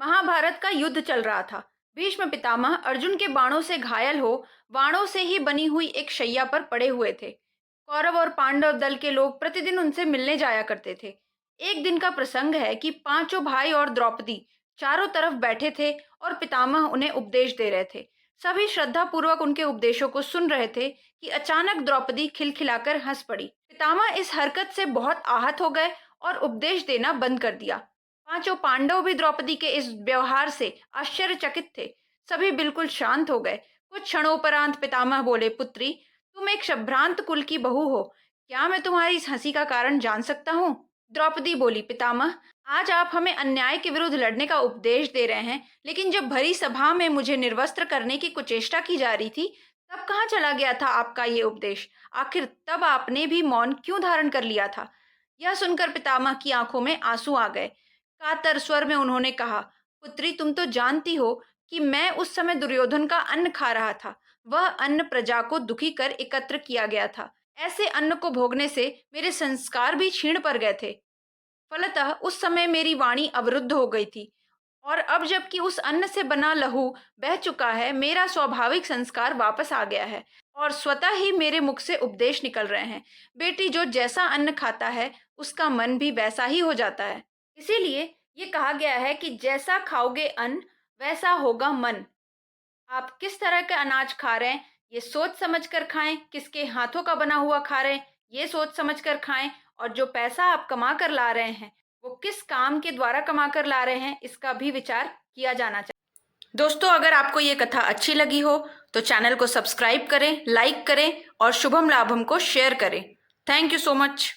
महाभारत का युद्ध चल रहा था। भीष्म पितामह अर्जुन के बाणों से घायल हो बाणों से ही बनी हुई एक शैया पर पड़े हुए थे। कौरव और पांडव दल के लोग प्रतिदिन उनसे मिलने जाया करते थे। एक दिन का प्रसंग है कि पांचों भाई और द्रौपदी चारों तरफ बैठे थे और पितामह उन्हें उपदेश दे रहे थे। सभी श्रद्धा पूर्वक उनके उपदेशों को सुन रहे थे कि अचानक द्रौपदी खिलखिलाकर हंस पड़ी। पितामह इस हरकत से बहुत आहत हो गए और उपदेश देना बंद कर दिया। पांचों पांडव भी द्रौपदी के इस व्यवहार से आश्चर्यचकित थे। सभी बिल्कुल शांत हो गए। कुछ क्षणोपरांत पितामह बोले, पुत्री, तुम एक संभ्रांत कुल की बहू हो। क्या मैं तुम्हारी इस हंसी का कारण जान सकता हूँ? द्रौपदी बोली, पितामह, आज आप हमें अन्याय के विरुद्ध लड़ने का उपदेश दे रहे हैं, लेकिन जब भरी सभा में मुझे निर्वस्त्र करने की कुचेष्टा की जा रही थी, तब कहाँ चला गया था आपका ये उपदेश? आखिर तब आपने भी मौन क्यों धारण कर लिया था? यह सुनकर पितामह की आंखों में आंसू आ गए। कातर स्वर में उन्होंने कहा, पुत्री, तुम तो जानती हो कि मैं उस समय दुर्योधन का अन्न खा रहा था। वह अन्न प्रजा को दुखी कर एकत्र किया गया था। ऐसे अन्न को भोगने से मेरे संस्कार भी क्षीण पड़ गए थे। फलतः उस समय मेरी वाणी अवरुद्ध हो गई थी, और अब जबकि उस अन्न से बना लहू बह चुका है, मेरा स्वाभाविक संस्कार वापस आ गया है और स्वतः ही मेरे मुख से उपदेश निकल रहे हैं। बेटी, जो जैसा अन्न खाता है उसका मन भी वैसा ही हो जाता है। इसीलिए ये कहा गया है कि जैसा खाओगे अन्न वैसा होगा मन। आप किस तरह का अनाज खा रहे हैं, ये सोच समझ कर खाएं। किसके हाथों का बना हुआ खा रहे हैं, ये सोच समझ कर खाएं। और जो पैसा आप कमा कर ला रहे हैं, वो किस काम के द्वारा कमा कर ला रहे हैं, इसका भी विचार किया जाना चाहिए। दोस्तों, अगर आपको ये कथा अच्छी लगी हो तो चैनल को सब्सक्राइब करें, लाइक करें और शुभम लाभम को शेयर करें। Thank you so much.